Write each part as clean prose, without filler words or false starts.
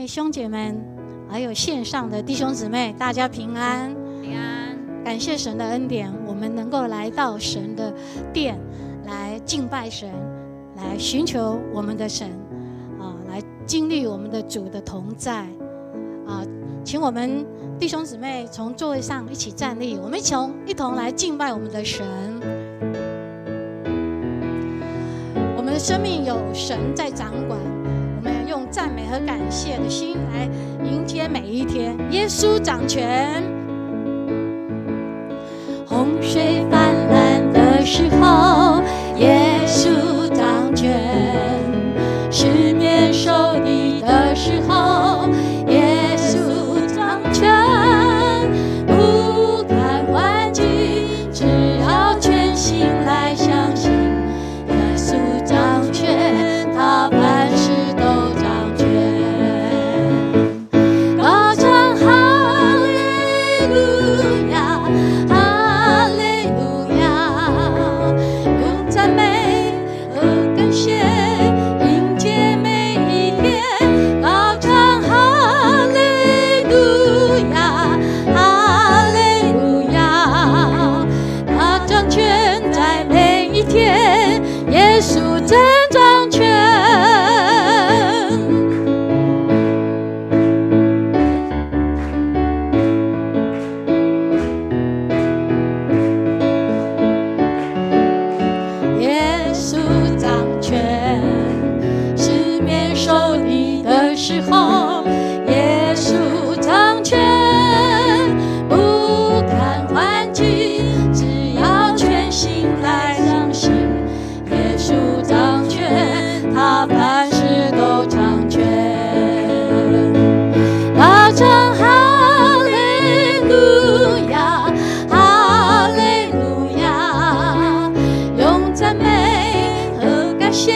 位兄姐们，还有线上的弟兄姊妹，大家平安。平安。感谢神的恩典，我们能够来到神的殿，来敬拜神，来寻求我们的神，来经历我们的主的同在。请我们弟兄姊妹从座位上一起站立，我们一同来敬拜我们的神。我们的生命有神在掌管，我们要用赞美和感谢的心来迎接每一天。耶稣掌权。洪水泛滥的时候，耶稣掌权；四面受敌的时候，耶稣掌权。不看环境，只要全心来相信，耶稣掌权，他凡事都掌权。高唱哈利路亚，哈利路亚，用赞美和感谢迎接每一天。高唱哈利路亚，哈利路亚，他掌权在每一天，耶稣真掌权。耶稣掌权，四面受敌的时候，耶稣掌权。不看环境，只要全心来相信，耶稣掌权，他凡事都掌权。高唱哈利路亚，哈利路亚，用赞美和感谢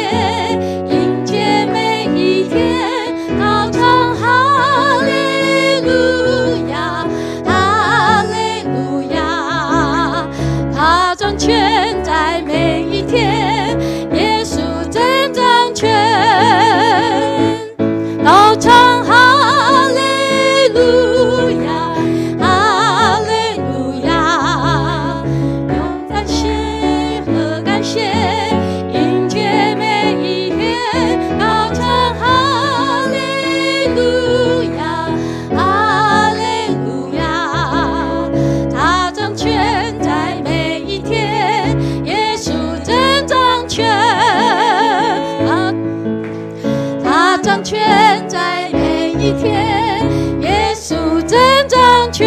迎接每一天。高唱哈利路亚，哈利路亚，他掌权在每一天，耶稣真掌权。高唱哈利路亚，哈利路亚，用赞谢和感谢迎接每一天。高唱哈利路亚，哈利路亚，他掌权在每一天，耶稣真掌权。他掌权在每一天，耶稣真掌权。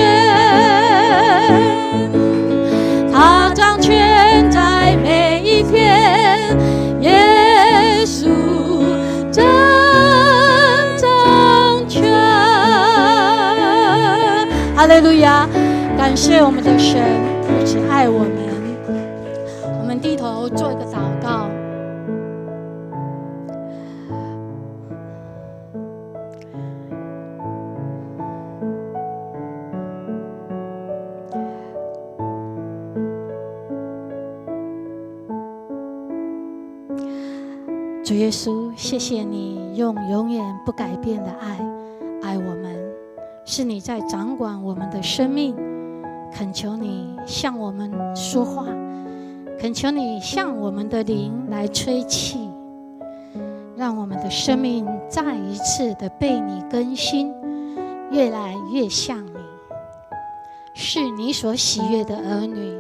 他掌权在每一天，耶稣真掌权。哈利路亚！感谢我们的神如此爱我们。我们低头做一个祷告。主耶稣，谢谢你用永远不改变的爱我们，是你在掌管我们的生命。恳求你向我们说话，恳求你向我们的灵来吹气，让我们的生命再一次的被你更新，越来越像你，是你所喜悦的儿女。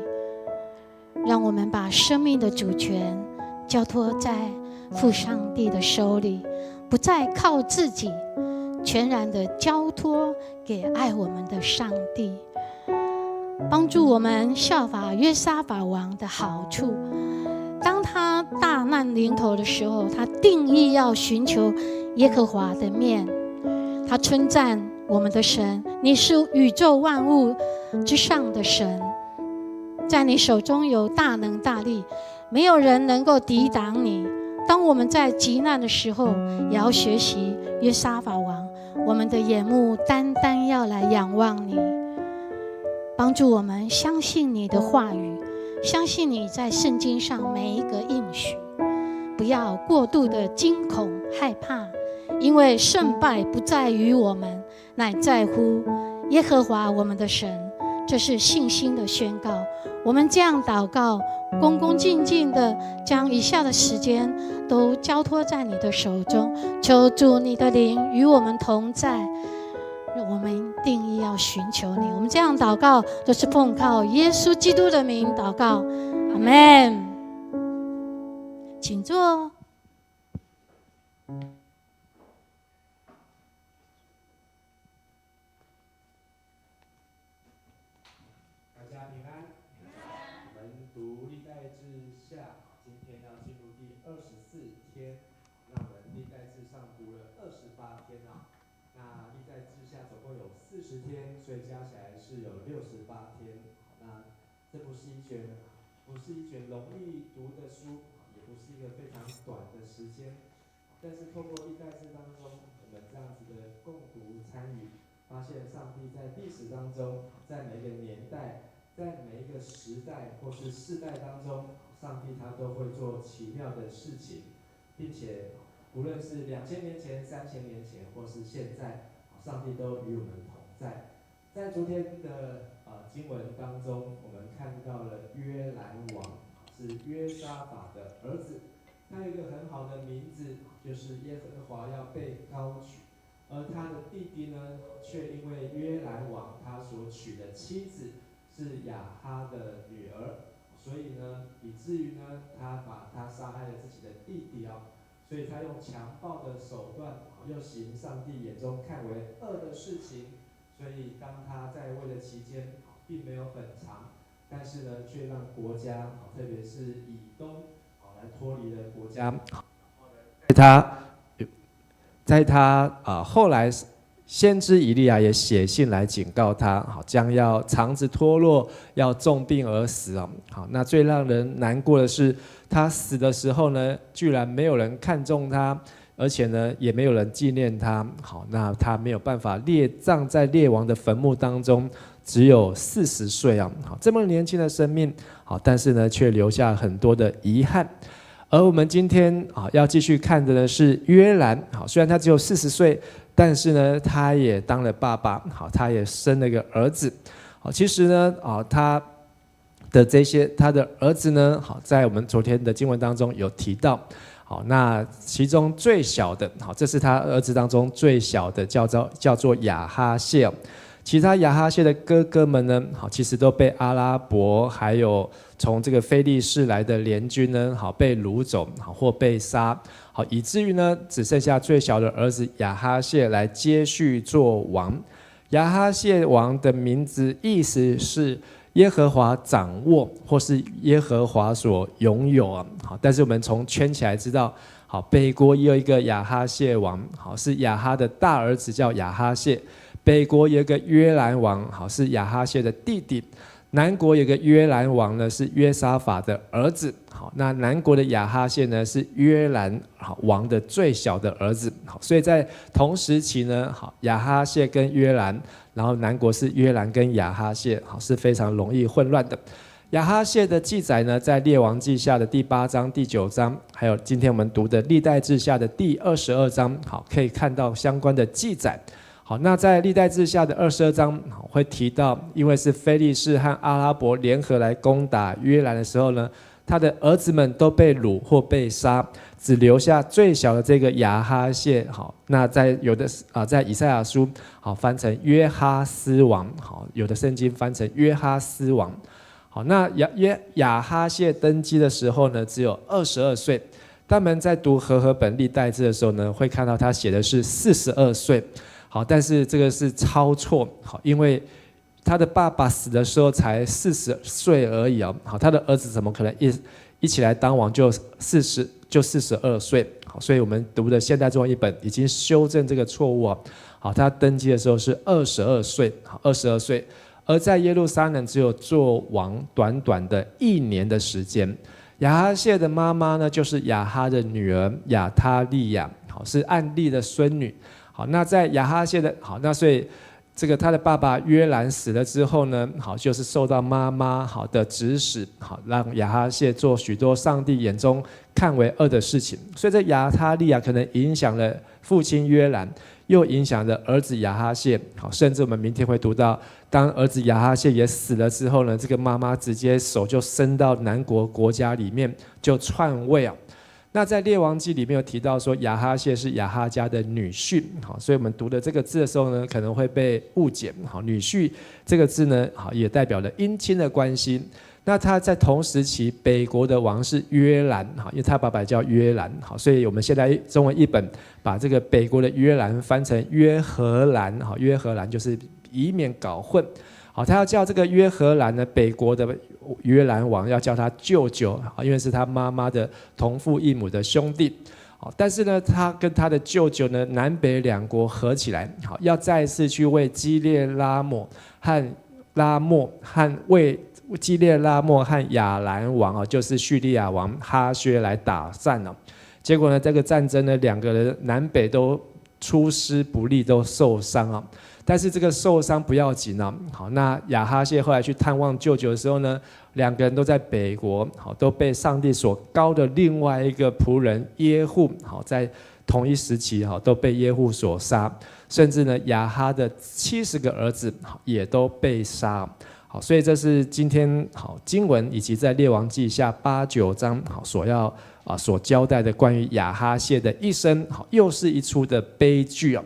让我们把生命的主权交托在父上帝的手里，不再靠自己，全然的交托给爱我们的上帝。帮助我们效法约沙法王的好处，当他大难临头的时候，他定义要寻求耶和华的面。他称赞我们的神，你是宇宙万物之上的神，在你手中有大能大力，没有人能够抵挡你。当我们在极难的时候，也要学习约沙法王，我们的眼目单单要来仰望你。帮助我们相信你的话语，相信你在圣经上每一个应许，不要过度的惊恐害怕，因为胜败不在于我们，乃在乎耶和华我们的神。这是信心的宣告。我们这样祷告，恭恭敬敬的将以下的时间都交托在你的手中，求主你的灵与我们同在。我们定义要寻求你。我们这样祷告，都是奉靠耶稣基督的名祷告，阿们。请坐。大家平安。我们读历代志下，今天要进入第24天。那我们历代志上读了28天啊。那历代志下总共有40天，所以加起来是有68天。那这不是一卷容易读的书，也不是一个非常短的时间。但是透过历代志当中，我们这样子的共读参与，发现上帝在历史当中，在每一个年代，在每一个时代或是世代当中，上帝他都会做奇妙的事情，并且无论是2000年前、3000年前，或是现在，上帝都与我们同在。在昨天的经文当中，我们看到了约兰王是约沙法的儿子，他有一个很好的名字，就是耶和华要被高举。而他的弟弟呢，却因为约兰王他所娶的妻子是亚哈的女儿，所以呢，以至于呢，他把他杀害了自己的弟弟啊，所以他用强暴的手段，又行上帝眼中看为恶的事情，所以当他在位的期间，并没有本偿，但是呢，却让国家，特别是以东，来脱离了国家。在他后来，先知以利亚也写信来警告他，将要肠子脱落，要重病而死哦。好，那最让人难过的是，他死的时候呢，居然没有人看重他，而且呢，也没有人纪念他。好，那他没有办法列葬在列王的坟墓当中，只有40岁啊。好，这么年轻的生命，好，但是呢，却留下很多的遗憾。而我们今天要继续看的呢是约兰，虽然他只有40岁，但是呢，他也当了爸爸，他也生了一个儿子。其实呢，他的儿子呢，在我们昨天的经文当中有提到。那其中最小的，这是他儿子当中最小的，叫做亚哈谢。其他亚哈谢的哥哥们呢，其实都被阿拉伯还有从这个非利士来的联军呢，被掳走，或被杀，以至于呢，只剩下最小的儿子亚哈谢来接续做王。亚哈谢王的名字意思是耶和华掌握，或是耶和华所拥有啊。但是我们从圈起来知道，北国也有一个亚哈谢王，是亚哈的大儿子叫亚哈谢。北国有一个约兰王，是亚哈谢的弟弟；南国有一个约兰王呢，是约沙法的儿子。那南国的亚哈谢呢，是约兰王的最小的儿子。所以在同时期呢，亚哈谢跟约兰，然后南国是约兰跟亚哈谢，是非常容易混乱的。亚哈谢的记载呢，在列王记下的第8章、第9章，还有今天我们读的历代志下的第22章，可以看到相关的记载。好，那在历代志下的22章会提到，因为是非利士和阿拉伯联合来攻打约兰的时候呢，他的儿子们都被掳或被杀，只留下最小的这个亚哈谢。好，那在以赛亚书翻成约哈斯王，有的圣经翻成约哈斯王。好，那亚哈谢登基的时候呢，只有22岁。他们在读和合本历代志的时候呢，会看到他写的是42岁。好，但是这个是抄错，好，因为他的爸爸死的时候才40岁而已啊，好，他的儿子怎么可能一起来当王就42岁？好，所以我们读的现代中文译本已经修正这个错误啊。好，他登基的时候是22岁，好，22岁，而在耶路撒冷只有做王短短的1年的时间。亚哈谢的妈妈呢，就是亚哈的女儿亚他利亚，好，是暗利的孙女。好，那在亚哈谢的，好，那所以这个他的爸爸约兰死了之后呢，好，就是受到妈妈好的指使，好，让亚哈谢做许多上帝眼中看为恶的事情。所以这亚他利亚可能影响了父亲约兰，又影响了儿子亚哈谢。好，甚至我们明天会读到，当儿子亚哈谢也死了之后呢，这个妈妈直接手就伸到南国国家里面，就篡位啊。那在列王记里面有提到说，亚哈谢是亚哈家的女婿，好，所以我们读的这个字的时候呢，可能会被误解。好，女婿这个字呢，好，也代表了姻亲的关系。那他在同时期，北国的王是约兰，好，因为他爸爸叫约兰，好，所以我们现在中文译本把这个北国的约兰翻成约荷兰，好，约荷兰就是以免搞混。好，他要叫这个约荷兰呢，北国的约兰王要叫他舅舅，因为是他妈妈的同父异母的兄弟。好，但是呢，他跟他的舅舅呢，南北两国合起来，好，要再次去为基列拉莫和亚兰王就是叙利亚王哈薛来打战了。结果呢，这个战争呢，两个人南北都出师不利，都受伤啊。但是这个受伤不要紧啊，好，那亚哈谢后来去探望舅舅的时候呢，两个人都在北国，好，都被上帝所膏的另外一个仆人耶户，好，在同一时期，好，都被耶户所杀，甚至呢，亚哈的70个儿子，好，也都被杀。好，所以这是今天好经文以及在列王记下8、9章好所交代的关于亚哈谢的一生，好，又是一出的悲剧啊。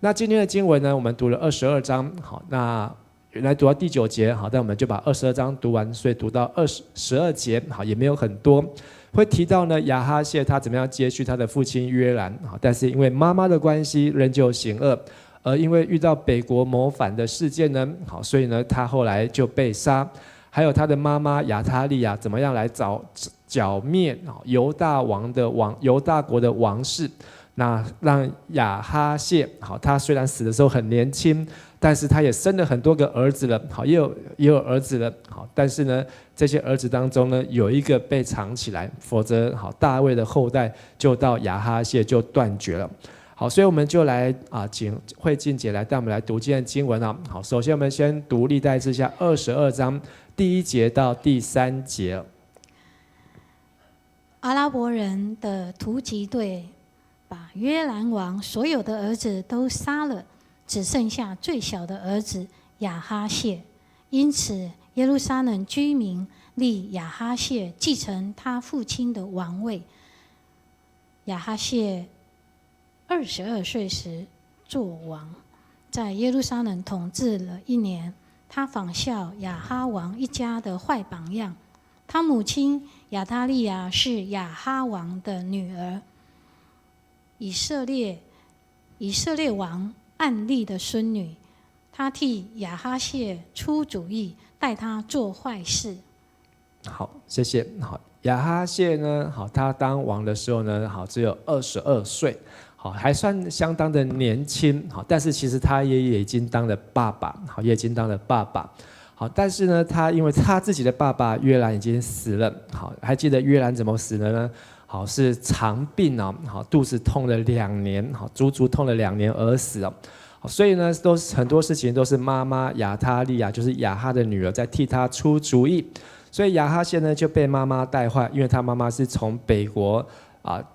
那今天的经文呢，我们读了22章，好，那原来读到第9节，好，但我们就把22章读完，所以读到12节，好，也没有很多，会提到呢亚哈谢他怎么样接续他的父亲约兰，好，但是因为妈妈的关系，仍旧行恶，而因为遇到北国谋反的事件呢，好，所以呢他后来就被杀，还有他的妈妈亚他利亚怎么样来剿灭犹大国的王室。那让亚哈谢好，他虽然死的时候很年轻，但是他也生了很多个儿子了，好，也有儿子了，好，但是呢，这些儿子当中呢，有一个被藏起来，否则好，大卫的后代就到亚哈谢就断绝了。好，所以我们就来请慧静姐来带我们来读今天的经文啊。好，首先我们先读历代志下22章第1节到第3节。阿拉伯人的突击队把约兰王所有的儿子都杀了，只剩下最小的儿子亚哈谢。因此，耶路撒冷居民立亚哈谢继承他父亲的王位。亚哈谢22岁时做王，在耶路撒冷统治了1年。他仿效亚哈王一家的坏榜样。他母亲亚他利亚是亚哈王的女儿。以色列王暗利的孙女，她替亚哈谢出主意，带他做坏事。好，谢谢。好，亚哈谢呢，好，他当王的时候呢，好，只有22岁，好，还算相当的年轻，好，但是其实他也已经当了爸爸，好，也已经当了爸爸。好，但是呢，因为他自己的爸爸约兰已经死了，好，还记得约兰怎么死的呢？好，是肠病啊，好，肚子痛了2年，好，足足痛了2年而死啊。所以呢，很多事情都是妈妈亚他利亚，就是亚哈的女儿，在替他出主意。所以亚哈谢呢就被妈妈带坏，因为他妈妈是从北国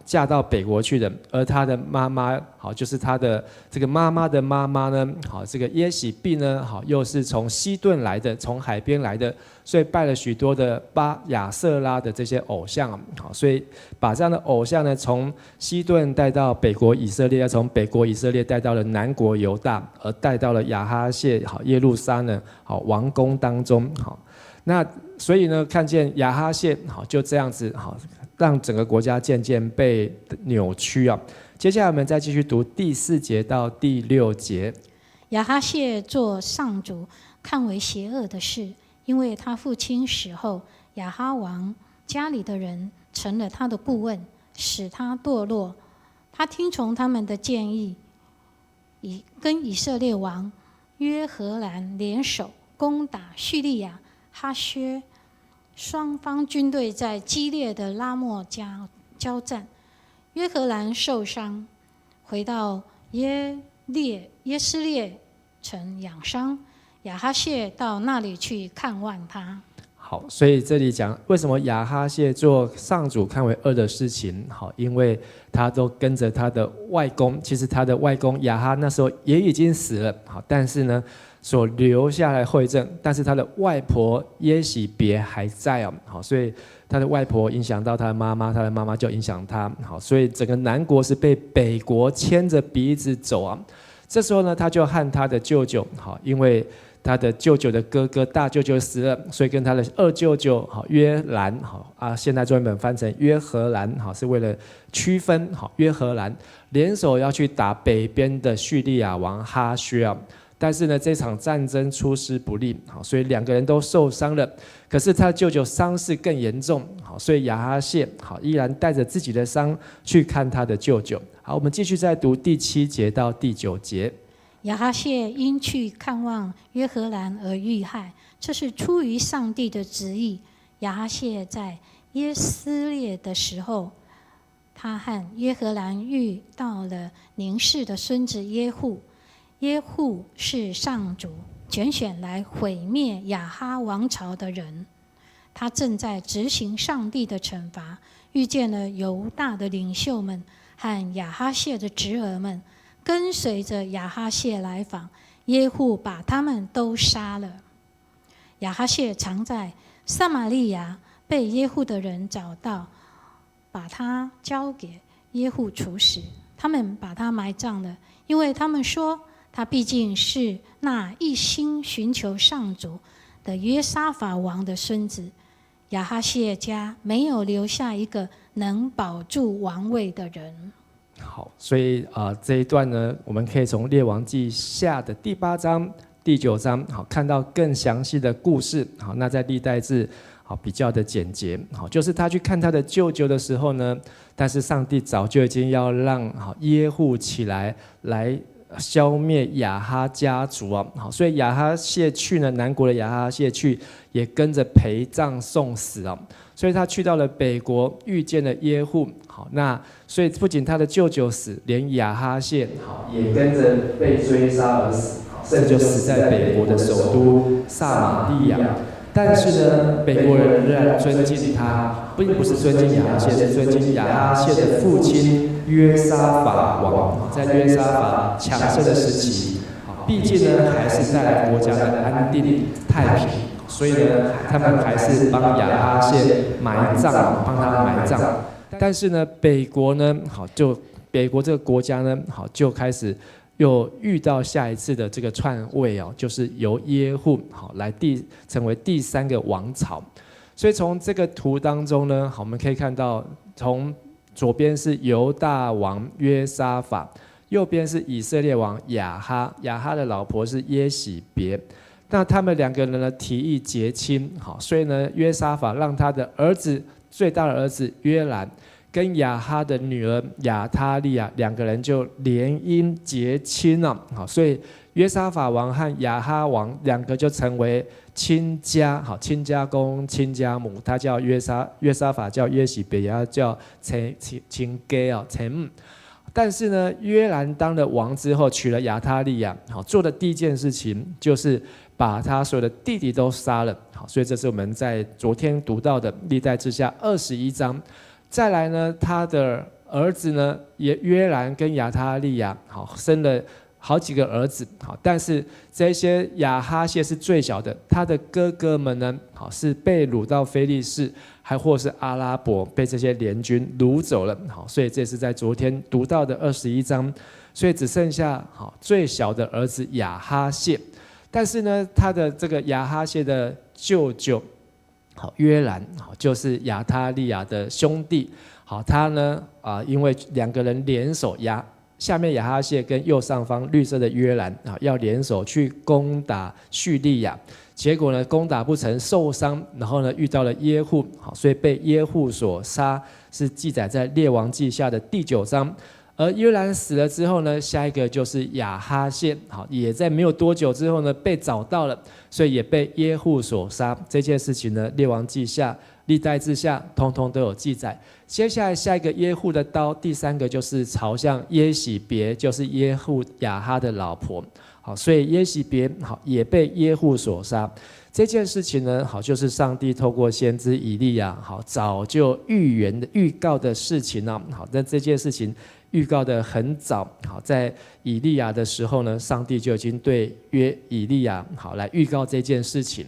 嫁到北国去的，而他的妈妈好，就是他的这个妈妈的妈妈呢，好，这个耶洗毕呢，好，又是从西顿来的，从海边来的，所以拜了许多的亚瑟拉的这些偶像，好，所以把这样的偶像呢，从西顿带到北国以色列，要从北国以色列带到了南国犹大，而带到了亚哈谢好耶路撒冷好王宫当中，好，那所以呢，看见亚哈谢好就这样子好。让整个国家渐渐被扭曲啊！接下来我们再继续读第4节到第6节。亚哈谢做上主看为邪恶的事，因为他父亲死后，亚哈王家里的人成了他的顾问，使他堕落。他听从他们的建议，跟以色列王约荷兰联手攻打叙利亚哈薛。双方军队在激烈的拉莫交战，约荷兰受伤，回到耶斯列曾养伤，亚哈谢到那里去看望他。好，所以这里讲为什么亚哈谢做上主看为恶的事情，好，因为他都跟着他的外公，其实他的外公亚哈那时候也已经死了，好，但是呢所留下来后遗症，但是他的外婆耶洗别还在哦，好，所以他的外婆影响到他的妈妈，他的妈妈就影响他，好，所以整个南国是被北国牵着鼻子走啊。这时候呢，他就和他的舅舅，好，因为他的舅舅的哥哥大舅舅死了，所以跟他的二舅舅好约兰好啊，现代中文本翻成约荷兰好，是为了区分好约荷兰联手要去打北边的叙利亚王哈薛啊。但是呢，这场战争出师不利，好，所以两个人都受伤了。可是他的舅舅伤势更严重，好，所以亚哈谢好依然带着自己的伤去看他的舅舅。好，我们继续再读第7节到第9节。亚哈谢因去看望约荷兰而遇害，这是出于上帝的旨意。亚哈谢在耶斯列的时候，他和约荷兰遇到了宁氏的孙子耶户。耶户是上主拣选来毁灭亚哈王朝的人，他正在执行上帝的惩罚，遇见了犹大的领袖们和亚哈谢的侄儿们，跟随着亚哈谢来访，耶户把他们都杀了。亚哈谢藏在撒玛利亚，被耶户的人找到，把他交给耶户处死。他们把他埋葬了，因为他们说他毕竟是那一心寻求上主的约沙法王的孙子。亚哈谢家没有留下一个能保住王位的人。好，所以这一段呢，我们可以从列王记下的第8章、第9章，好，看到更详细的故事。好，那在历代志，好，比较的简洁。好，就是他去看他的舅舅的时候呢，但是上帝早就已经要让耶户起来消灭亚哈家族啊，好，所以亚哈谢去呢，南国的亚哈谢去也跟着陪葬送死啊，所以他去到了北国，遇见了耶户，好，那所以不仅他的舅舅死，连亚哈谢好也跟着被追杀而死，甚至就死在北国的首都撒玛利亚。但是呢，北国人仍然尊敬他，并不是尊敬亚哈谢，是尊敬亚哈谢的父亲约沙法王。在约沙法强盛的时期，毕竟呢还是带来国家的安定太平，所以呢，他们还是帮亚哈谢埋葬，帮他埋葬。但是呢，北国呢，好，就北国这个国家呢，好，就开始又遇到下一次的这个篡位哦，就是由耶户好来成为第3个王朝。所以从这个图当中呢，好，我们可以看到，从左边是犹大王约沙法，右边是以色列王亚哈，亚哈的老婆是耶洗别。那他们2个人呢提议结亲，好，所以呢约沙法让他的儿子最大的儿子约兰跟亚哈的女儿亚他利亚2个人就联姻结亲了，好，所以约沙法王和亚哈王2个就成为亲家，好，亲家公亲家母，他叫约沙法叫耶洗别，也叫亲家哦，亲。但是呢，约兰当了王之后，娶了亚他利亚，好，做的第一件事情就是把他所有的弟弟都杀了，好，所以这是我们在昨天读到的历代志下21章。再来呢，他的儿子呢，也约兰跟亚他利亚，好，生了好几个儿子，好，但是这些亚哈谢是最小的，他的哥哥们呢，好，是被掳到非利士，还或是阿拉伯被这些联军掳走了，好，所以这是在昨天读到的21章，所以只剩下好最小的儿子亚哈谢，但是呢，他的这个亚哈谢的舅舅。好，约兰好就是亚他利亚的兄弟，好，他呢因为2个人联手，下面亚哈谢跟右上方绿色的约兰要联手去攻打叙利亚，结果呢攻打不成，受伤，然后呢遇到了耶户，好，所以被耶户所杀，是记载在列王记下的第9章。而约兰死了之后呢，下一个就是亚哈谢，好，也在没有多久之后呢被找到了，所以也被耶户所杀。这件事情呢，列王记下、历代志下，通通都有记载。接下来下一个耶户的刀，第3个就是朝向耶洗别，就是耶户亚哈的老婆。好，所以耶洗别好也被耶户所杀。这件事情呢，好，就是上帝透过先知以利亚，好，早就预告的事情呢。好，但这件事情预告的很早，好，在以利亚的时候呢，上帝就已经对以利亚好来预告这件事情。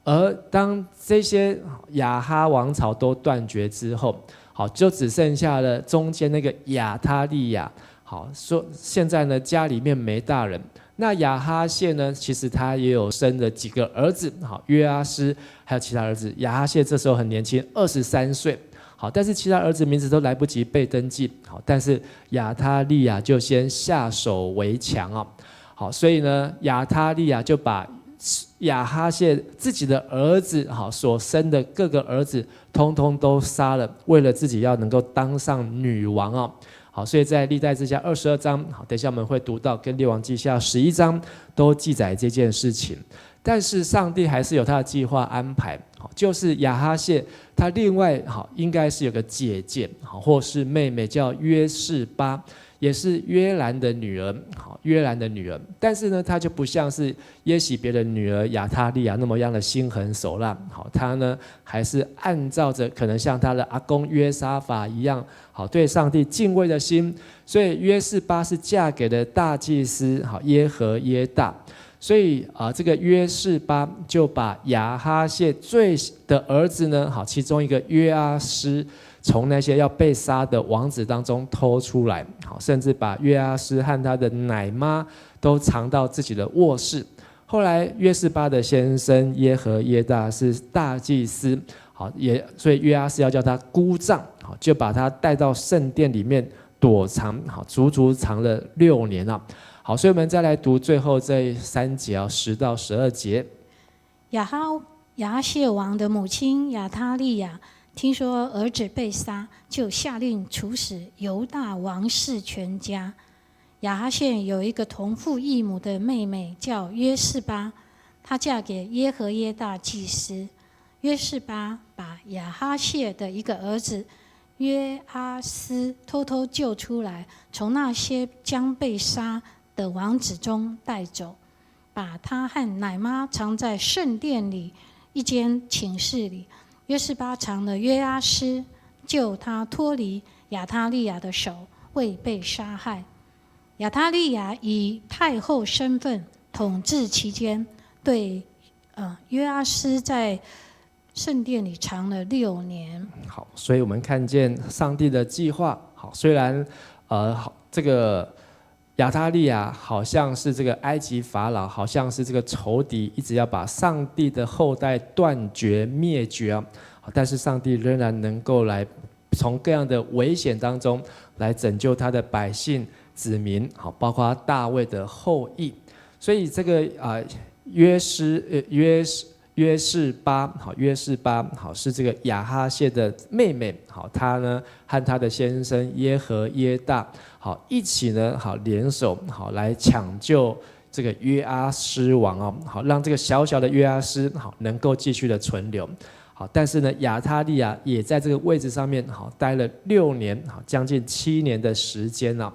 而当这些亚哈王朝都断绝之后，好，就只剩下了中间那个亚他利亚。好，说现在呢，家里面没大人。那亚哈谢呢？其实他也有生了几个儿子，好，约阿施还有其他儿子。亚哈谢这时候很年轻，23岁，好，但是其他儿子名字都来不及被登记，好，但是亚他利亚就先下手为强啊，好，所以呢，亚他利亚就把亚哈谢自己的儿子，好，所生的各个儿子，通通都杀了，为了自己要能够当上女王啊。好，所以在历代志下22章，好，等一下我们会读到跟列王记下11章都记载这件事情。但是上帝还是有他的计划安排，好，就是亚哈谢他另外好应该是有个姐姐，好，或是妹妹叫约示巴，也是约兰的女儿，好，约兰的女儿。但是呢，她就不像是耶洗别的女儿亚他利亚那么样的心狠手辣，好，她呢还是按照着可能像她的阿公约沙法一样，好，对上帝敬畏的心。所以约示巴是嫁给了大祭司好耶和耶大。所以这个约示巴就把亚哈谢最的儿子呢，好，其中一个约阿施，从那些要被杀的王子当中偷出来，好，甚至把约阿施和他的奶妈都藏到自己的卧室。后来约示巴的先生耶和耶大是大祭司，好，所以约阿施要叫他姑丈，好，就把他带到圣殿里面躲藏，好，足足藏了6年啊。好，所以我们再来读最后这3节10到12节。亚哈谢王的母亲亚他利亚听说儿子被杀，就下令处死犹大王室全家。亚哈谢有一个同父异母的妹妹叫约示巴，她嫁给耶和耶大祭司。约示巴把亚哈谢的一个儿子约阿斯偷偷救出来，从那些将被杀的王子中带走，把他和奶妈藏在圣殿里一间寝室里。约示巴藏了约阿施，救他脱离亚他利亚的手，未被杀害。亚他利亚以太后身份统治期间，对约阿施在圣殿里藏了6年。好，所以我们看见上帝的计划。好，虽然这个亚他利亚好像是这个埃及法老，好像是这个仇敌，一直要把上帝的后代断绝灭绝啊，但是上帝仍然能够来从各样的危险当中来拯救他的百姓子民，好，包括大卫的后裔。所以这个约示巴好是这个亚哈谢的妹妹，好，她呢和她的先生耶和耶大好一起呢好联手好来抢救这个约阿施王哦，好让这个小小的约阿施好能够继续的存留。好，但是呢亚他利亚也在这个位置上面好待了6年，好将近7年的时间了。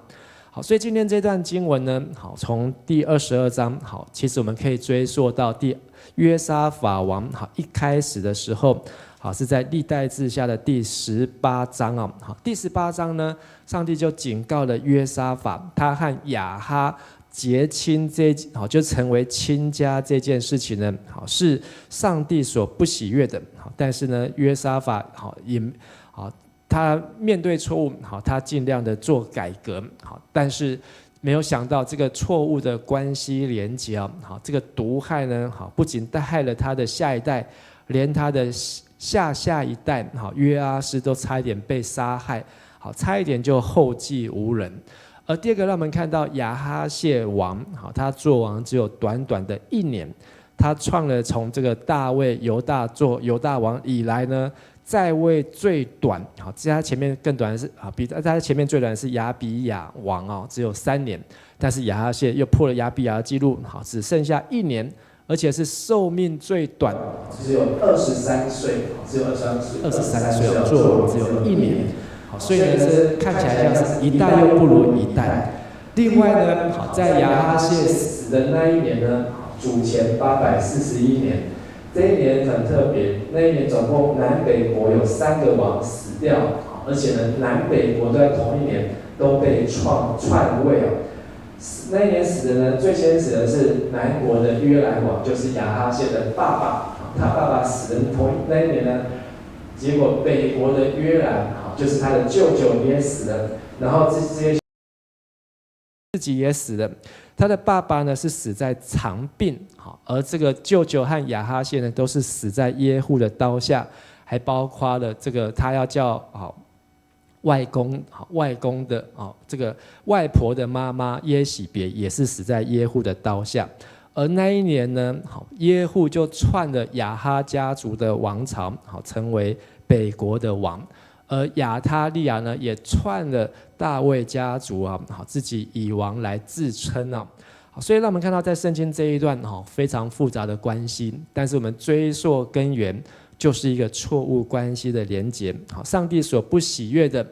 好，所以今天这段经文呢，好从第22章好，其实我们可以追溯到约沙法王好一开始的时候，好是在历代志下的第18章啊。好，第18章呢，上帝就警告了约沙法，他和亚哈结亲好就成为亲家这件事情呢，好是上帝所不喜悦的。好，但是呢，约沙法好也好。他面对错误，好，他尽量的做改革，好，但是没有想到这个错误的关系连结啊，好，这个毒害呢，好，不仅害了他的下一代，连他的下一代，好，约阿施都差一点被杀害，好，差一点就后继无人。而第二个，让我们看到亚哈谢王，好，他做王只有短短的1年，他创了从这个大卫犹大做犹大王以来呢，在位最短，好，在他前面更短的是啊，比他前面最短的是亚比亚王哦，只有3年，但是亚哈谢又破了亚比亚的记录，好，只剩下1年，而且是寿命最短，只有23岁，只有23岁做王只有1年，好，所以呢，这看起来像是一代又不如一代。另外呢，在亚哈谢死的那一年呢，主前841年，这一年很特别，那一年总共南北国有3个王死掉，而且呢，南北国都在同一年都被篡位哦。那一年死的呢，最先死的是南国的约兰王，就是亚哈谢的爸爸，他爸爸死的那一年呢，结果北国的约兰，就是他的舅舅也死了，然后这些自己也死了。他的爸爸呢是死在长病，而这个舅舅和亚哈谢呢都是死在耶户的刀下，还包括了这个他要叫外公的这个外婆的妈妈耶洗别也是死在耶户的刀下。而那一年呢，耶户就篡了亚哈家族的王朝，成为北国的王。而亚他利亚呢，也篡了大卫家族自己以王来自称啊。所以让我们看到在圣经这一段非常复杂的关系，但是我们追溯根源，就是一个错误关系的连结。上帝所不喜悦的，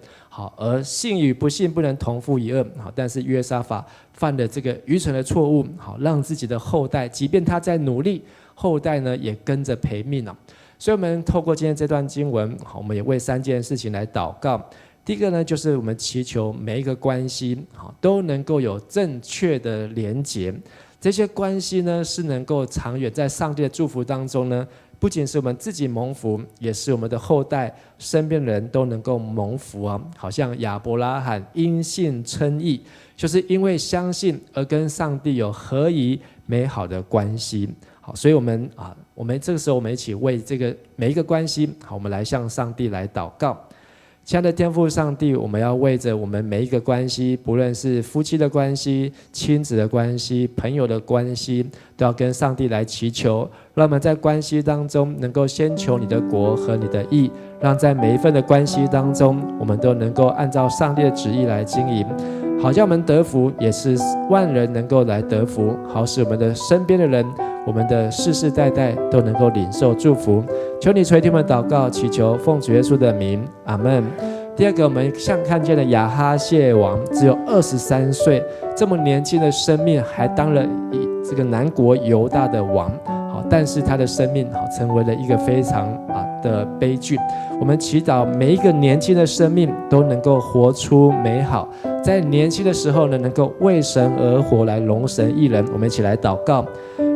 而信与不信不能同负一轭。但是约沙法犯了这个愚蠢的错误，让自己的后代，即便他在努力，后代呢也跟着赔命了。所以，我们透过今天这段经文，我们也为3件事情来祷告。第一个呢，就是我们祈求每一个关系都能够有正确的连结，这些关系呢是能够长远在上帝的祝福当中呢，不仅是我们自己蒙福，也是我们的后代、身边人都能够蒙福啊。好像亚伯拉罕因信称义，就是因为相信而跟上帝有合宜美好的关系。好，所以我们这个时候我们一起为这个每一个关系，我们来向上帝来祷告。亲爱的天父上帝，我们要为着我们每一个关系，不论是夫妻的关系、亲子的关系、朋友的关系，都要跟上帝来祈求，让我们在关系当中能够先求你的国和你的义，让在每一份的关系当中，我们都能够按照上帝的旨意来经营，好叫我们得福，也是万人能够来得福，好使我们的身边的人，我们的世世代代都能够领受祝福。求你垂听我们祷告，祈求奉主耶稣的名，阿们。第二个，我们像看见了亚哈谢王只有23岁，这么年轻的生命，还当了这个南国犹大的王，但是他的生命成为了一个非常的悲剧。我们祈祷每一个年轻的生命都能够活出美好，在年轻的时候呢，能够为神而活，来荣神益人。我们一起来祷告。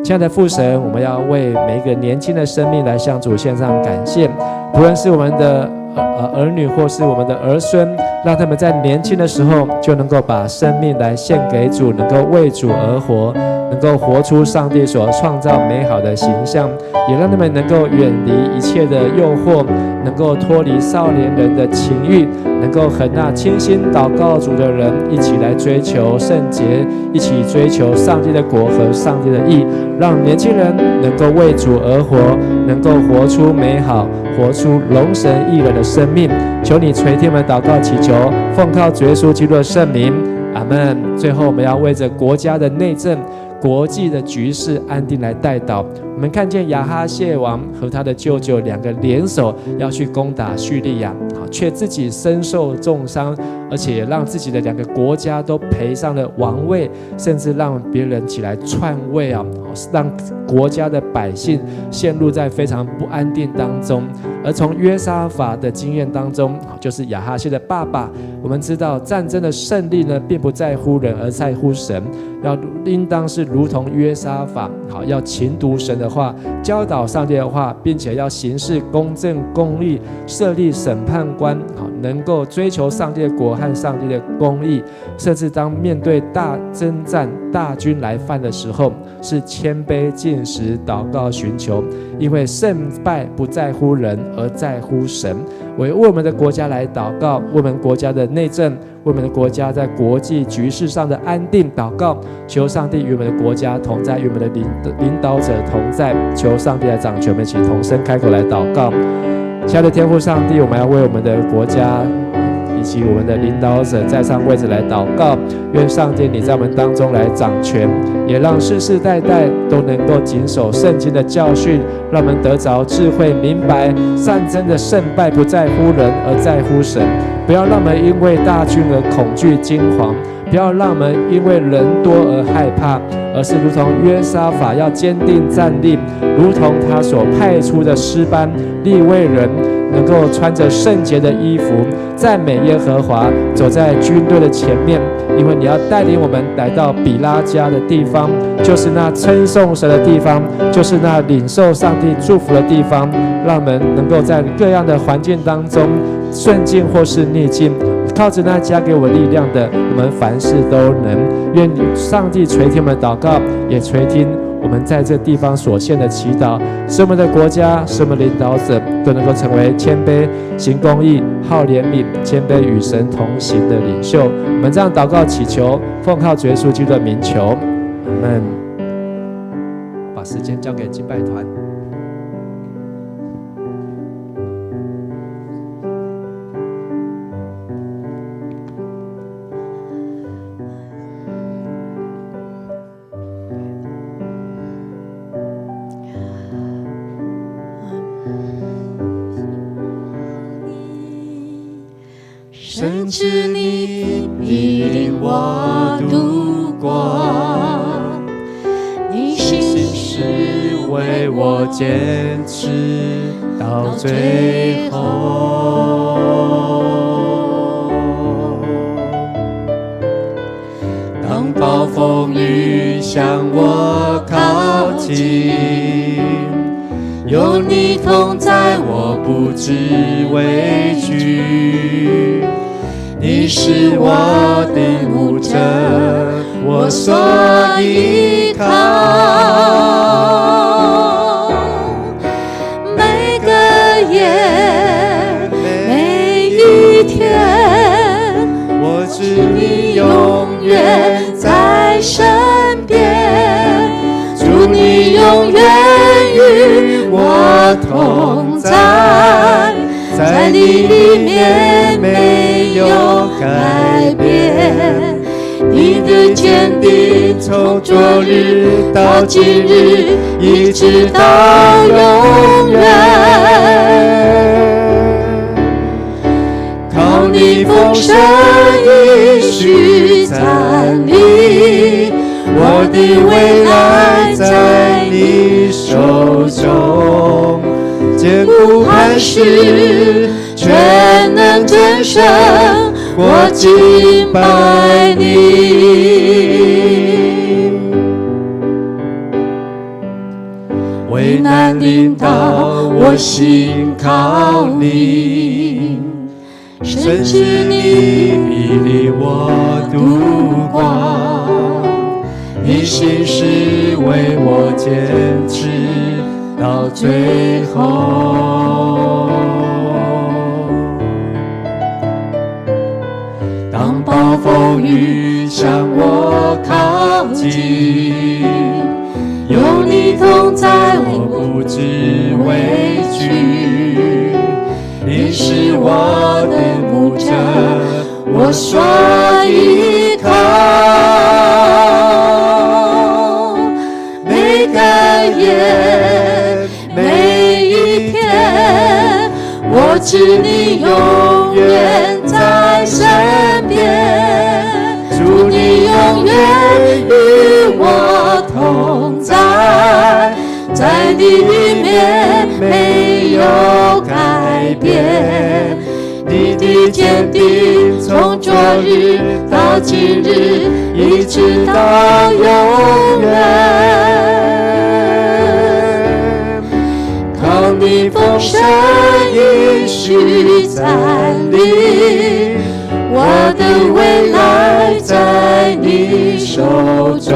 亲爱的父神，我们要为每一个年轻的生命来向主献上感谢，不论是我们的儿女或是我们的儿孙，让他们在年轻的时候就能够把生命来献给主，能够为主而活，能够活出上帝所创造美好的形象，也让他们能够远离一切的诱惑，能够脱离少年人的情欲，能够和那倾心祷告主的人一起来追求圣洁，一起追求上帝的国和上帝的义，让年轻人能够为主而活，能够活出美好，活出荣神益人的生命。求你垂听我们祷告祈求，奉靠主耶稣基督的圣名，阿们。最后我们要为着国家的内政、国际的局势安定来代祷。我们看见亚哈谢王和他的舅舅2个联手要去攻打叙利亚，却自己身受重伤，而且也让自己的2个国家都赔上了王位，甚至让别人起来篡位让国家的百姓陷入在非常不安定当中。而从约沙法的经验当中，就是亚哈谢的爸爸，我们知道战争的胜利呢，并不在乎人，而在乎神。应当是如同约沙法，要勤读神的话，教导上帝的话，并且要行事公正公义，设立审判官，能够追求上帝的国和上帝的公义，甚至当面对大征战、大军来犯的时候，是谦卑进食、祷告寻求，因为胜败不在乎人，而在乎神。为我们的国家来祷告，为我们国家的内政，为我们的国家在国际局势上的安定祷告，求上帝与我们的国家同在，与我们的领导者同在，求上帝来掌权。我们一起同声开口来祷告。亲爱的天父上帝，我们要为我们的国家以及我们的领导者在上位置来祷告，愿上帝你在我们当中来掌权，也让世世代代都能够谨守圣经的教训，让我们得着智慧，明白战争的胜败不在乎人，而在乎神。不要让我们因为大军而恐惧惊惶，不要让我们因为人多而害怕，而是如同约沙法要坚定站立，如同他所派出的诗班利未人，能够穿着圣洁的衣服，赞美耶和华，走在军队的前面。因为你要带领我们来到比拉加的地方，就是那称颂神的地方，就是那领受上帝祝福的地方，让我们能够在各样的环境当中顺境或是逆境，靠着那加给我力量的，我们凡事都能。愿上帝垂听我们的祷告，也垂听我们在这地方所献的祈祷，使我们的国家，使我们领导者都能够成为谦卑、行公义、好怜悯、谦卑与神同行的领袖。我们这样祷告祈求，奉靠主耶稣基督的名求，阿们。把时间交给敬拜团。深知你必领我度过，你心是为我坚持到最后。当暴风雨向我靠近，有你同在，我不知畏惧。你是我的牧者，我所依靠。每个夜，每一天，我知你永远在身边。祝你永远与我同在，在你里面没有改变。你的坚定从昨日到今日，一直到永远。靠你丰盛应许站立，我的未来在你手中。坚固磐石，全能战胜，我敬拜你。危难临到，我心靠你，深知你必领我度过，你心是为我坚持到最后。当暴风雨向我靠近，有你同在，我不知畏惧。你是我的牧者，我所依靠。每个夜，每一天，我知你永远在身边。祝你永远与我同在，在你里面没有改变。你的坚定从昨日到今日，一直到永远。靠你丰盛应许站立，我的未来在你手中。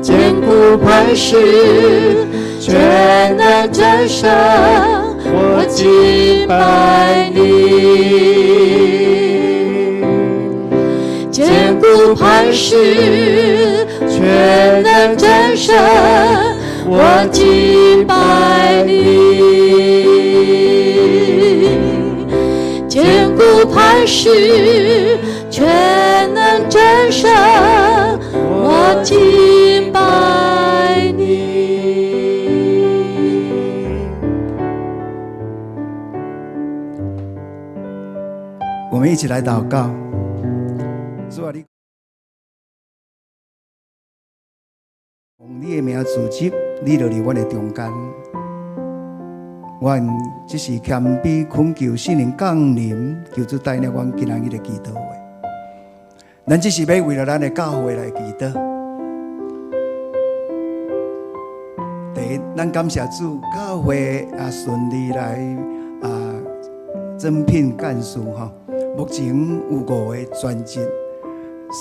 坚固磐石，全能战胜，我敬拜你。坚固磐石，全能战胜，我敬拜你。坚固磐石，全能战胜，我敬拜你。我们一起来祷告。你的名自集，你就伫阮的中间。阮只是谦卑恳求圣灵降临，求主带领阮今仔日的祈祷会。咱只是要为了咱的教会来祈祷。第一，咱感谢主，教会顺利来增聘干事哈。目前有5位全职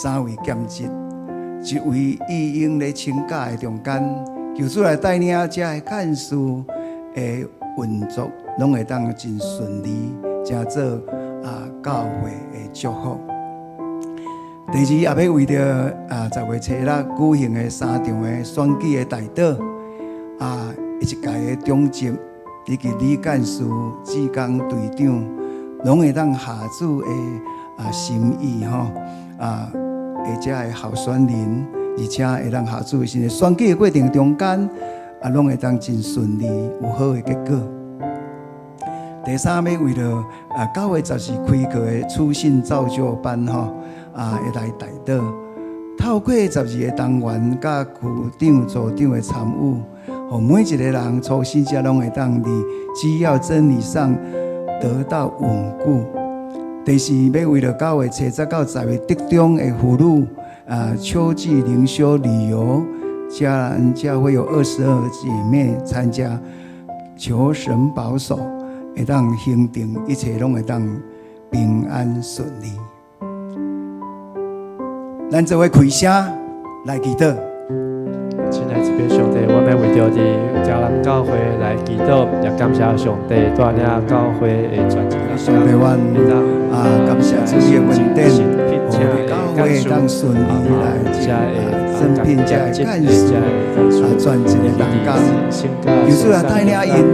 ，3位兼职，1位义英咧请假的中间，求主来带领这的干事的运作，拢会当真顺利，真做教会的祝福。第二，也要为着10月初6举行的3场的选举的大岛，一届的总集以及李干事、志工队长，拢会当下主的心意吼，而且的候选人，而且会当下主的心意。选举的过程中间，拢会当真顺利，有好的结果。第三，要为了教会14开课的初信造就班吼，会来带导，透过12个单元甲区长、组长的参与，互每一个人初信者拢会当伫只要真理上得到稳固。第四，要为了教会初10到10月特中的妇女秋季灵修旅游，家会有22姐妹参加，求神保守，会当行程一切拢会当平安顺利。咱做伙开声来祈祷。亲爱这边上帝，我们为着伫迦南教会来祈祷，也感谢上帝带领教会的全体上帝，阮感谢主的恩典，互教会当顺利来增聘这干事全职的人工，有主来带领因，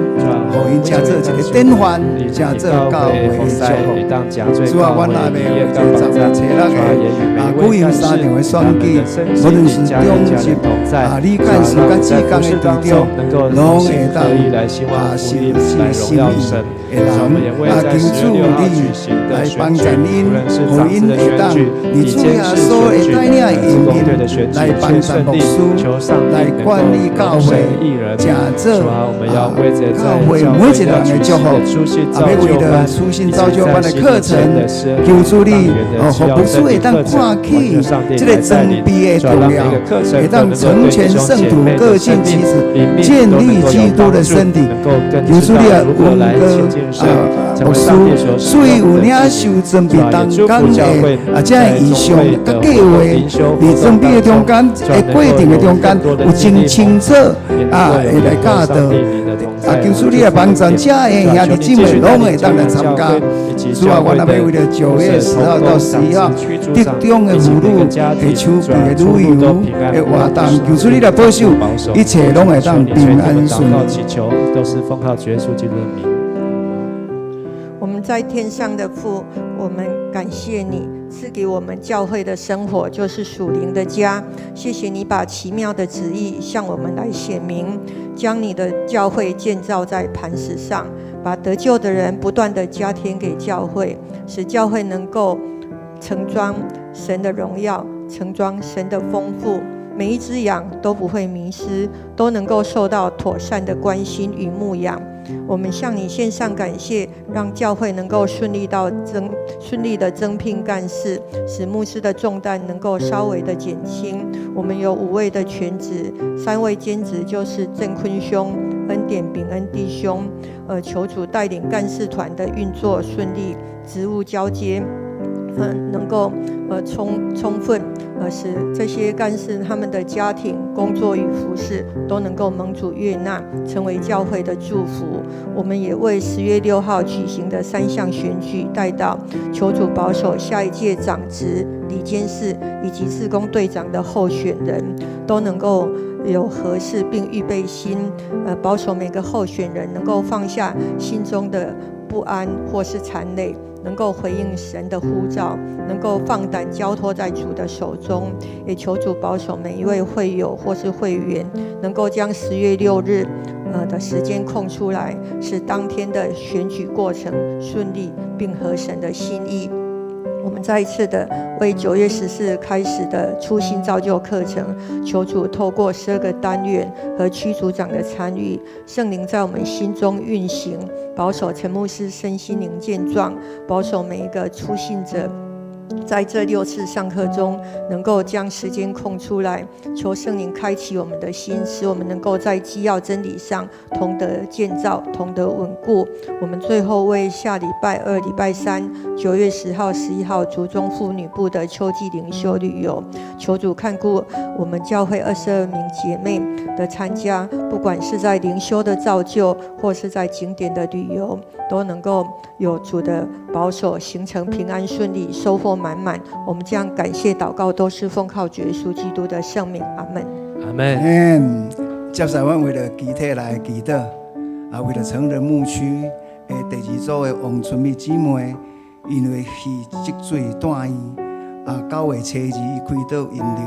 互因成做一个典范，成做教会的祝福。主啊，阮也要为着10月初6的举行3场的选举，无论是中级李干事甲志工的队长，拢会当心意的人，求主你来帮助因，互因会当你主耶稣会带领因来帮助牧师，来管理教会，正做教会每一人的祝福。也要为了初信造就班的课程，求主你互牧师会当看起这个增必的重要，会当成全圣徒，各尽其职，建立基督的身体。求主你温哥牧师，虽有领受增必当讲的这异象甲计划，伫增必的中间，在过程的中间有真清楚会来教导。求主你帮助这的兄弟姊妹拢会当来参加。主啊，我也要为了9月10号到11号特中的妇女的筹备的旅游的活动，求主你来保守，一切拢会当平安顺利。都是奉靠主耶稣基督的名。我们在天上的父，我们感谢你赐给我们教会的生活，就是属灵的家。谢谢你把奇妙的旨意向我们来显明，将你的教会建造在磐石上，把得救的人不断的加添给教会，使教会能够盛装神的荣耀，盛装神的丰富。每一只羊都不会迷失，都能够受到妥善的关心与牧养。我们向你献上感谢，让教会能够顺利的增聘干事，使牧师的重担能够稍微的减轻。我们有5位的全职，3位兼职，就是郑坤兄、恩典秉恩弟兄。求主带领干事团的运作顺利，职务交接能够充分，使这些干事他们的家庭、工作与服事都能够蒙主悦纳，成为教会的祝福。我们也为10月6号举行的3项选举代祷，求主保守下一届长职、理监事以及志工队长的候选人都能够有合适并预备心，保守每个候选人能够放下心中的不安或是残累，能够回应神的呼召，能够放胆交托在主的手中。也求主保守每一位会友或是会员，能够将10月6日的时间空出来，使当天的选举过程顺利并合神的心意。我们再一次的为9月14日开始的初心造就课程，求主透过12个单元和区组长的参与，圣灵在我们心中运行，保守陈牧师身心灵健壮，保守每一个初信者在这6次上课中能够将时间空出来，求圣灵开启我们的心，使我们能够在基要真理上同得建造，同得稳固。我们最后为下礼拜2、礼拜3 9月10号、11号竹中妇女部的秋季灵修旅游，求主看顾我们教会22名姐妹的参加，不管是在灵修的造就，或是在景点的旅游，都能够有主的保守，行程平安顺利，收获满满。我们将感谢祷告，都是奉靠主耶稣基督的圣名，阿们。阿们。接下来我为了集体来祈祷，为了成人牧区的第2组的王春美姊妹，因为去积水断院，9月初2伊开倒引流，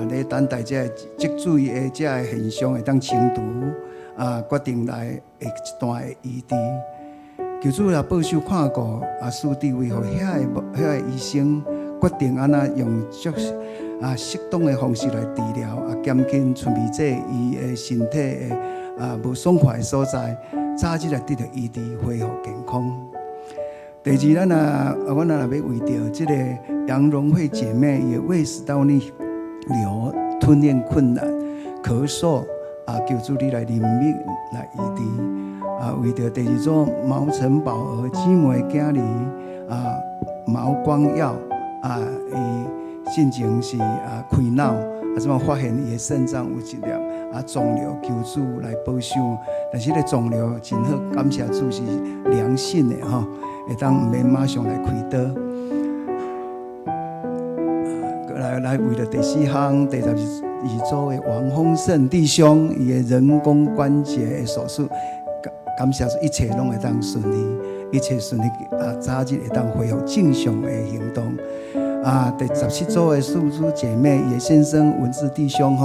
咧等待这积水的这现象会当清除，决定来下一段的医治。求主来保守看顾，赐智慧，互遐个医生决定安那用适当的方式来治疗，减轻春美姐伊的身体的无爽快的所在，早日来得到医治，恢复健康。第二，我若要为着这个杨荣惠姐妹也胃食道逆流、吞咽困难、咳嗽，求主你来怜悯来医治。为着第2组毛城宝和姊妹囝儿毛光耀伊进前是开脑，怎么发现伊的肾脏有一粒肿瘤，求主来保守。但是这个肿瘤真好，感谢主是良性的吼，会当唔免马上来开刀。来为了第4项第12组的王丰盛弟兄，伊的人工关节的手术。感谢一切拢会当顺利，一切顺利早日会当恢复正常的行动。第17组的素珠姐妹，伊的先生文字弟兄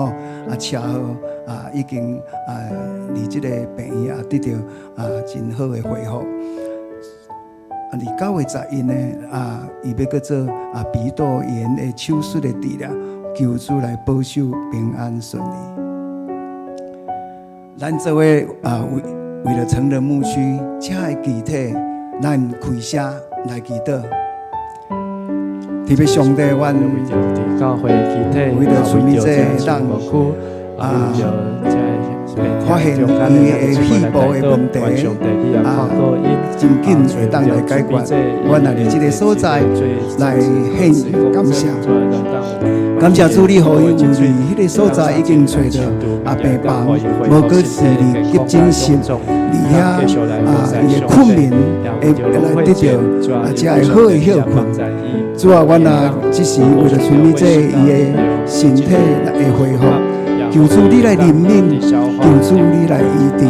车祸已经离这个病院得到真好的恢复。9月11呢伊要去做鼻窦炎的手术的治疗，求主来保守平安顺利。咱这位为了成人牧区，请的集体，咱开声来祈祷。特别上帝，阮为了春美姐当发现伊的肺部的问题真紧会当来解决。阮来伫这个所在来献感谢，感谢主，你予伊有伫迄个所在已经找到病房，无搁是离急诊室，离遐伊的困眠会来得到这会好的休困。主啊，阮只是为了春美姐伊的身体来恢复。求主你来怜悯，求主你来医治。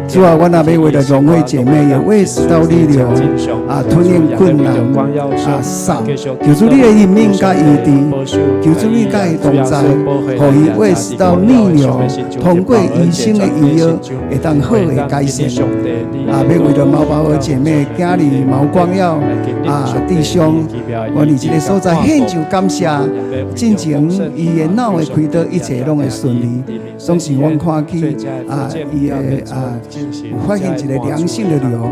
主啊，我若要为了荣惠姐妹也胃食道逆流吞咽困难少，求主你来怜悯甲医治，求主你甲伊同在，互伊胃食道逆流通过医生的医药会当好的改善。要为了毛宝儿姐妹囝儿毛光耀弟兄，我伫这个所在献上感谢。进前伊的脑的开刀一切拢会顺利，总是我看起伊的有发现一个良性的瘤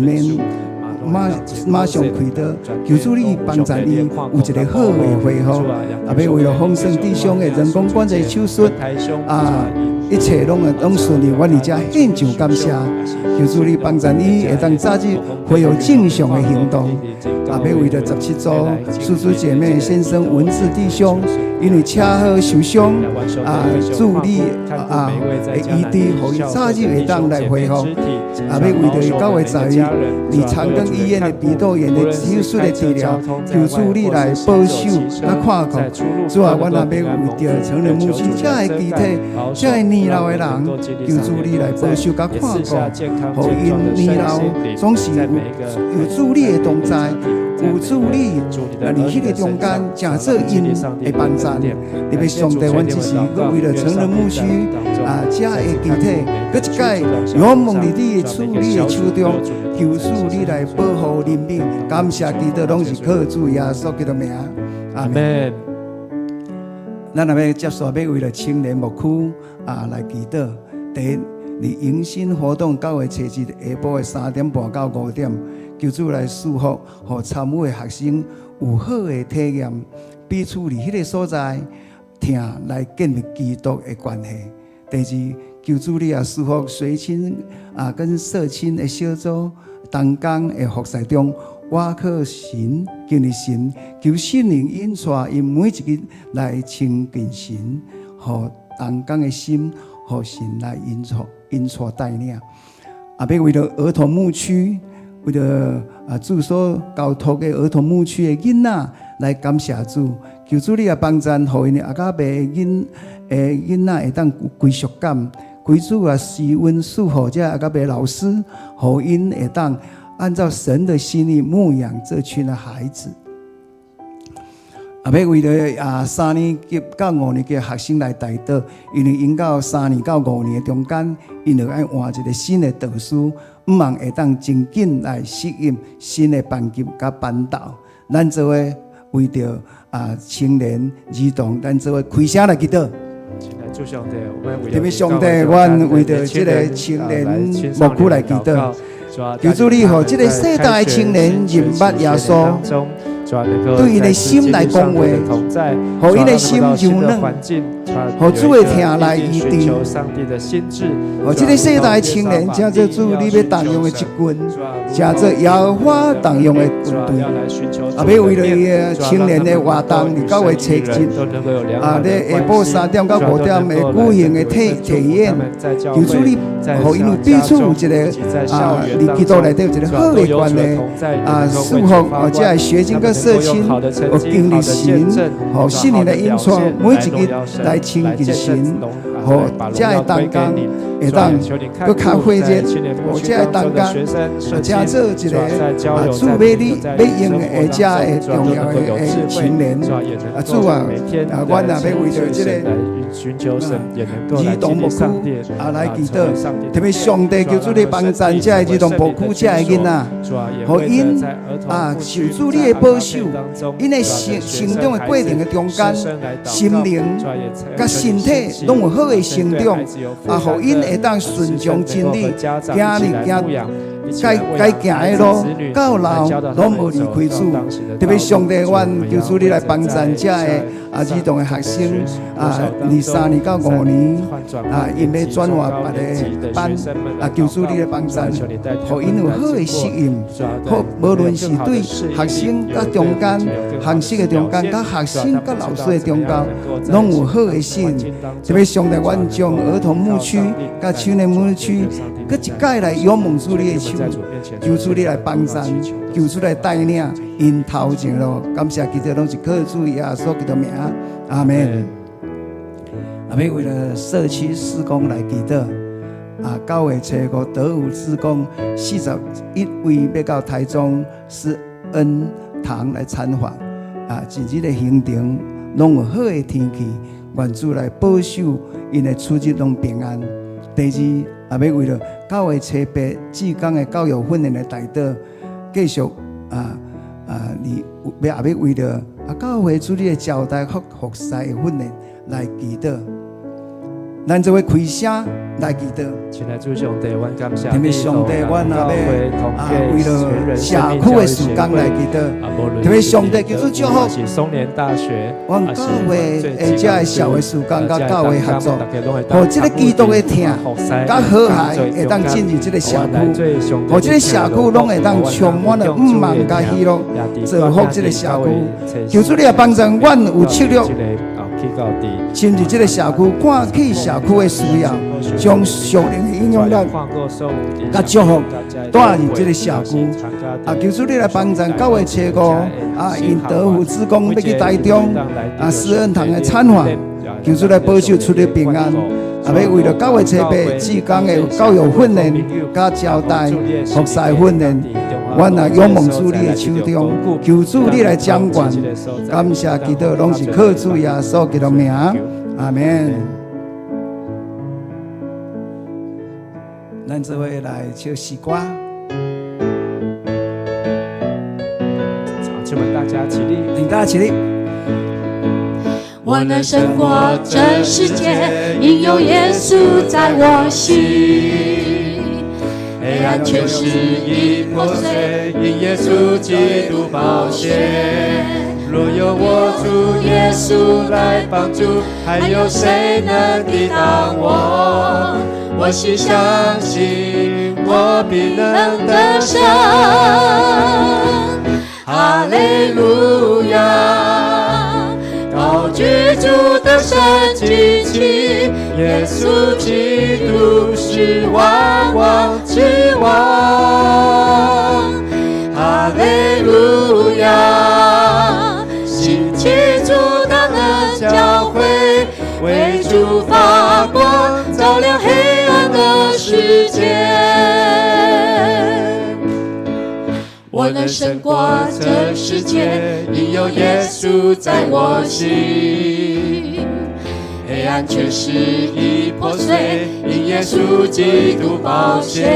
免马上开刀，求主你帮助伊有一个好的恢复。要为了丰盛弟兄的人工关节手术一切拢顺利，我伫遮献上感谢。求主你帮助伊会当早日恢复正常的行动。要为了17组叔叔姐妹先生文字弟兄，因为车祸受伤助力医治，互伊早日会当来恢复。要为了9月12日离长庚医院的鼻窦炎的手术的治疗，求主你来保守甲看顾。主啊，我若要为着成人牧区这的集体，这的年老的人，求主你来保守甲看顾，互因年老总是有主你的同在。有主你伫迄个中间，正做因的帮助。特别上帝，阮只是为了成人牧区这的集体，搁一届仰望伫你的处理的手中，求主你来保护人民，感谢基督拢是靠主耶稣基督名，阿门。咱也要接续要为了青年牧区来祈祷。第一，你迎新活动9月7日下晡的3点半到5点，求主来祝福，和参与的学生有好的体验，彼此伫迄个所在听来建立基督的关系。第二，求主你也祝福随亲跟社亲的小组，同工的服侍中，我靠神经历神，求圣灵引带因每一日来亲近神，和同工的心，和神来引带带领。要为了儿童牧区，为了住所交托的儿童牧区的囡仔来感谢主，求主你也帮助，互因阿甲伯囡仔会当有归属感。求主施恩赐福这阿甲伯老师，互因会当按照神的心意牧养这群的孩子。要为了3年级到5年级的学生来带导，因为因到3年到5年的中间，因就要换一个新的导师，毋茫会当真紧来适应新的班级甲班导。咱做伙为着青年儿童，咱做伙开声来祈祷。特别上帝，阮为着这个青年牧区来祈祷，求主你互这个世代的青年认捌耶稣，对因的心来讲话，互因的心柔软，互主的听来医治。互这个世代的青年，正做主你要动用的一军，正做耶和华动用的军队。要为了伊的青年的活动，9月7日，咧下晡3点到5点的举行的体验，求主你互因有彼此有一个伫基督内底有一个好的关系，祝福这个学生跟社青，有经历神，互圣灵的引带，每一日来亲近神，互这个同工会当搁较火热，互这个同工正做一个主要用的这个重要的青年，主阮也要为着这个儿童牧区来祈祷，特别上帝求主你帮助这个儿童牧区这个囡仔，互因受主你的保守，因的成长的过程的中间，心灵甲身体拢有好的成长，互因会当顺从真理，该行的路到老拢无离开主。特别上帝，阮求主你来帮助这个儿童的学生，3年到5年因要转换别个班，求主你来帮助，互因有好的适应。好，无论是对学生甲中间、学习的中间，甲学生甲老师的中间，拢有好的适应。特别上帝，阮将儿童牧区甲青年牧区，搁一届来仰望主你的手，求主你来帮助，求主来带领因头前路。感谢基督，拢是靠主耶稣基督名，阿门。要为了社区事工来祈祷。9月7日德武志工41位要到台中施恩堂来参访，真日的行程拢有好的天气，愿主来保守因的出入拢平安。第二，要为了9月7日志工的教育训练的带导，继续要为了教会主你的交代服侍的训练来祈祷。咱就会开声来祈祷。特别上帝，阮也要为了社区的事工来祈祷。特别上帝叫做祝福。阮教会这个社会事工甲教会合作，互这个基督的听甲和谐会当进入这个社区，互这个社区拢会当充满了五万甲喜乐，造福这个社区。求主你也帮助阮有策略。进入这个社区，看起社区的需要，将属灵的应用力、甲祝福带入这个社区。求主你来帮助9月7日，因德福志工要去台中，施恩堂的参访，求主来保守出入平安。要为了9月7日志工的教育训练、甲交代、服侍训练。阮也仰望主你的手中，求主你来掌管，感谢基督，拢是靠主耶稣基督名，阿门。咱做伙来唱诗歌。家起立，请大家起立。我能胜过这世界，因有耶稣在我心。黑暗权势已破碎，因耶稣基督宝血。若有我主耶稣来帮助，还有谁能抵挡我？我心相信，我必能得胜。哈利路亚！高举主的圣旌旗，耶稣基督是万王之王。哈利路亚！兴起主大能教会，为主发光，照亮黑暗的世界。我能胜过这世界，因有耶稣在我心。黑暗权势已破碎，因耶稣基督宝血。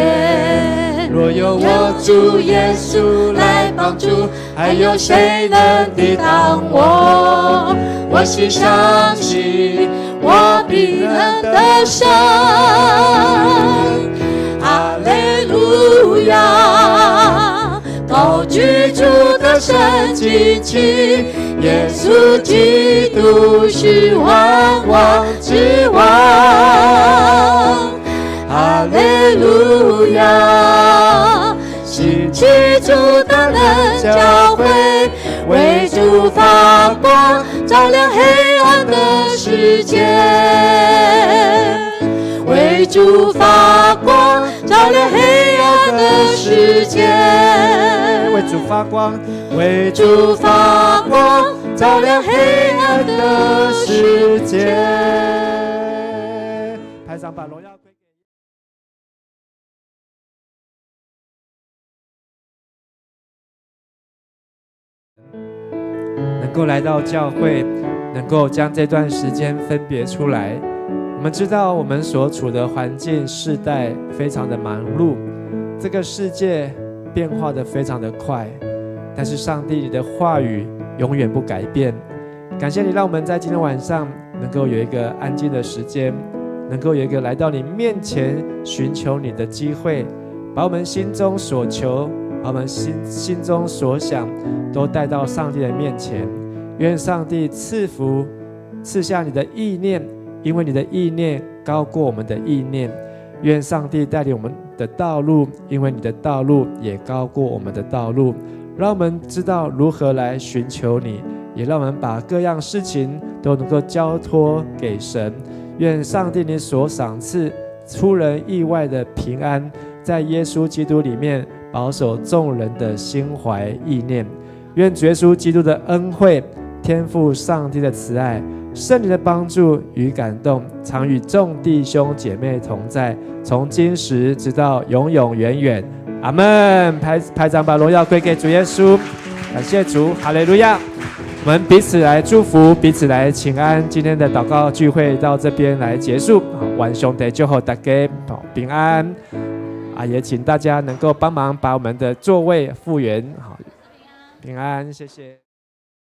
若有我主耶稣来帮助，还有谁能抵挡我？我心相信，我必能得胜。哈利路亚！高举主的圣旌旗，耶稣基督是万王之王。哈利路亚！兴起主大能教会，为主发光，照亮黑暗的世界。为主发光，照亮黑暗的世界。为主发光，为主发光，照亮黑暗的世界。台上把荣耀归给。能够来到教会，能够将这段时间分别出来。我们知道我们所处的环境世代非常的忙碌，这个世界变化的非常的快，但是上帝你的话语永远不改变。感谢你让我们在今天晚上能够有一个安静的时间，能够有一个来到你面前寻求你的机会，把我们心中所求，把我们心中所想都带到上帝的面前。愿上帝赐福，赐下你的意念，因为你的意念高过我们的意念。愿上帝带领我们的道路，因为你的道路也高过我们的道路。让我们知道如何来寻求你，也让我们把各样事情都能够交托给神。愿上帝你所赏赐出人意外的平安，在耶稣基督里面保守众人的心怀意念。愿主耶稣基督的恩惠、天父上帝的慈爱、圣灵的帮助与感动，常与众弟兄姐妹同在，从今时直到永永远远。阿们。拍掌把荣耀归给主耶稣，感谢主，哈利路亚。我们彼此来祝福，彼此来请安。今天的祷告聚会到这边来结束，晚上得祝福大家平安。也请大家能够帮忙把我们的座位复原，平安，谢谢。